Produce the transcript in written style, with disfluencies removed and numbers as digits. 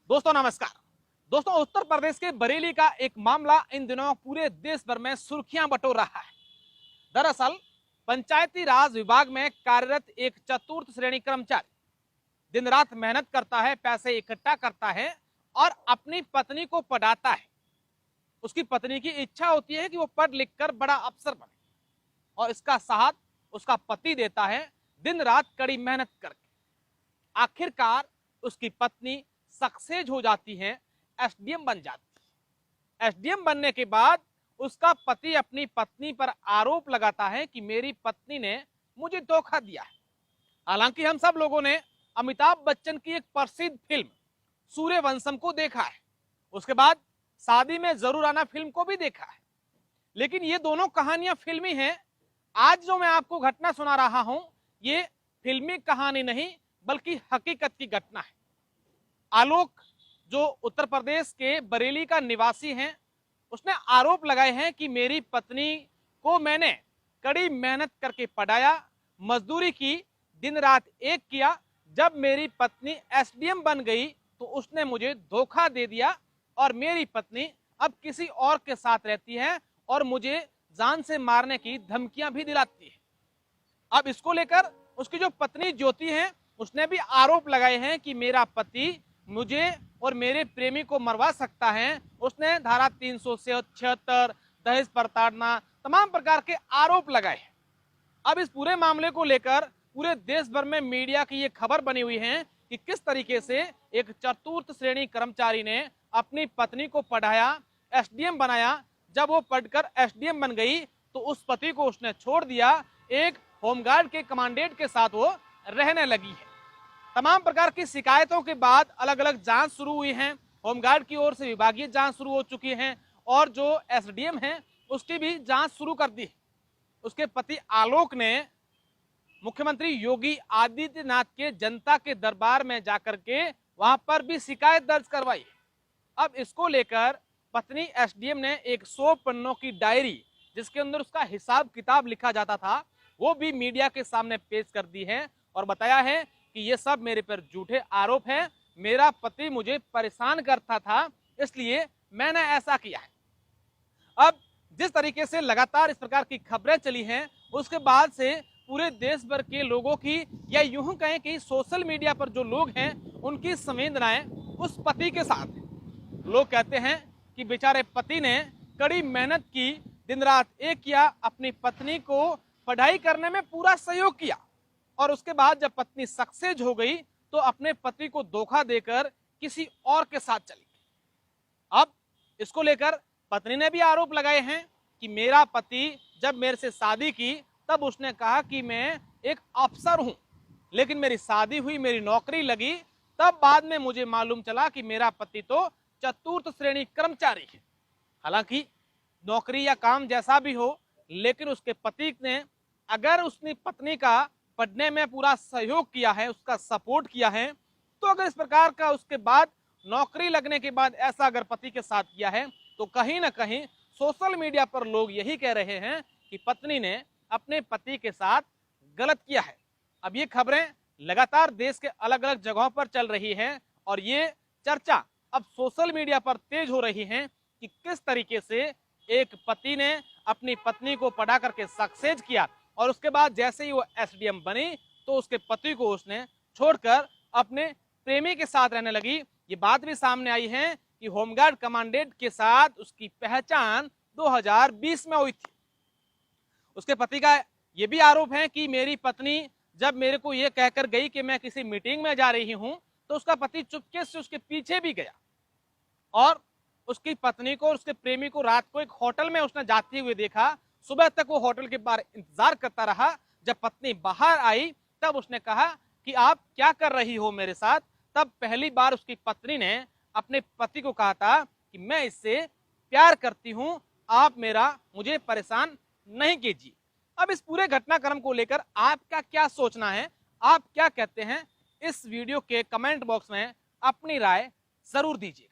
दोस्तों नमस्कार। दोस्तों उत्तर प्रदेश के बरेली का एक मामला इन दिनों पूरे देश भर में सुर्खियां बटोर रहा है। दरअसल पंचायती राज विभाग में कार्यरत एक चतुर्थ श्रेणी कर्मचारी दिन रात मेहनत करता है, पैसे इकट्ठा करता है और अपनी पत्नी को पढ़ाता है। उसकी पत्नी की इच्छा होती है कि वो पढ़ लिख कर बड़ा अफसर बने और इसका साथ उसका पति देता है दिन रात कड़ी मेहनत करके। आखिरकार उसकी पत्नी सक्सेस हो जाती है, एसडीएम बन जाती है। एसडीएम बनने के बाद उसका पति अपनी पत्नी पर आरोप लगाता है कि मेरी पत्नी ने मुझे धोखा दिया है। हालांकि हम सब लोगों ने अमिताभ बच्चन की एक प्रसिद्ध फिल्म सूर्यवंशम को देखा है, उसके बाद शादी में जरूर आना फिल्म को भी देखा है, लेकिन ये दोनों कहानियां फिल्मी हैं। आज जो मैं आपको घटना सुना रहा हूं ये फिल्मी कहानी नहीं बल्कि हकीकत की घटना है। आलोक जो उत्तर प्रदेश के बरेली का निवासी है, उसने आरोप लगाए हैं कि मेरी पत्नी को मैंने कड़ी मेहनत करके पढ़ाया, मजदूरी की, दिन रात एक किया। जब मेरी पत्नी एसडीएम बन गई तो उसने मुझे धोखा दे दिया और मेरी पत्नी अब किसी और के साथ रहती है और मुझे जान से मारने की धमकियां भी दिलाती है। अब इसको लेकर उसकी जो पत्नी ज्योति है उसने भी आरोप लगाए हैं कि मेरा पति मुझे और मेरे प्रेमी को मरवा सकता है। उसने धारा 376 दहेज प्रताड़ना तमाम प्रकार के आरोप लगाए हैं। अब इस पूरे मामले को लेकर पूरे देश भर में मीडिया की ये खबर बनी हुई है कि किस तरीके से एक चतुर्थ श्रेणी कर्मचारी ने अपनी पत्नी को पढ़ाया, एसडीएम बनाया। जब वो पढ़कर एसडीएम बन गई तो उस पति को उसने छोड़ दिया, एक होमगार्ड के कमांडेंट के साथ वो रहने लगी है। तमाम प्रकार की शिकायतों के बाद अलग अलग जांच शुरू हुई है। होमगार्ड की ओर से विभागीय जांच शुरू हो चुकी है और जो एसडीएम है उसकी भी जांच शुरू कर दी। उसके पति आलोक ने मुख्यमंत्री योगी आदित्यनाथ के जनता के दरबार में जाकर के वहां पर भी शिकायत दर्ज करवाई। अब इसको लेकर पत्नी एसडीएम ने एक 100 पन्नों की डायरी जिसके अंदर उसका हिसाब किताब लिखा जाता था वो भी मीडिया के सामने पेश कर दी है और बताया है कि ये सब मेरे पर झूठे आरोप हैं। मेरा पति मुझे परेशान करता था इसलिए मैंने ऐसा किया है। अब जिस तरीके से लगातार इस प्रकार की खबरें चली हैं उसके बाद से पूरे देश भर के लोगों की या यूं कहें कि सोशल मीडिया पर जो लोग हैं उनकी संवेदनाएं उस पति के साथ हैं। लोग कहते हैं कि बेचारे पति ने कड़ी मेहनत की, दिन रात एक किया, अपनी पत्नी को पढ़ाई करने में पूरा सहयोग किया और उसके बाद जब पत्नी सक्सेस हो गई तो अपने पति को धोखा देकर किसी और के साथ चली गई। अब इसको लेकर पत्नी ने भी आरोप लगाए हैं कि मेरा पति जब मेरे से शादी की तब उसने कहा कि मैं एक अफसर हूं, लेकिन मेरी शादी हुई, मेरी नौकरी लगी, तब बाद में मुझे मालूम चला कि मेरा पति तो चतुर्थ श्रेणी कर्मचारी है। हालांकि नौकरी या काम जैसा भी हो, लेकिन उसके पति ने अगर उसने पत्नी का पढ़ने में पूरा सहयोग किया है, उसका सपोर्ट किया है, तो अगर इस प्रकार का उसके बाद नौकरी लगने के बाद ऐसा अगर पति के साथ किया है तो कहीं ना कहीं सोशल मीडिया पर लोग यही कह रहे हैं कि पत्नी ने अपने पति के साथ गलत किया है। अब ये खबरें लगातार देश के अलग अलग जगहों पर चल रही हैं और ये चर्चा अब सोशल मीडिया पर तेज हो रही है कि किस तरीके से एक पति ने अपनी पत्नी को पढ़ा करके सक्सेस किया और उसके बाद जैसे ही वो एसडीएम बनी तो उसके पति को उसने छोड़कर अपने प्रेमी के साथ रहने लगी। ये बात भी सामने आई है कि होमगार्ड कमांडेंट के साथ उसकी पहचान 2020 में हुई थी। उसके पति का यह भी आरोप है कि मेरी पत्नी जब मेरे को यह कहकर गई कि मैं किसी मीटिंग में जा रही हूं तो उसका पति चुपके से उसके पीछे भी गया और उसकी पत्नी को और उसके प्रेमी को रात को एक होटल में उसने जाते हुए देखा। सुबह तक वो होटल के बाहर इंतजार करता रहा। जब पत्नी बाहर आई तब उसने कहा कि आप क्या कर रही हो मेरे साथ। तब पहली बार उसकी पत्नी ने अपने पति को कहा था कि मैं इससे प्यार करती हूं, आप मुझे परेशान नहीं कीजिए। अब इस पूरे घटनाक्रम को लेकर आपका क्या सोचना है, आप क्या कहते हैं, इस वीडियो के कमेंट बॉक्स में अपनी राय जरूर दीजिए।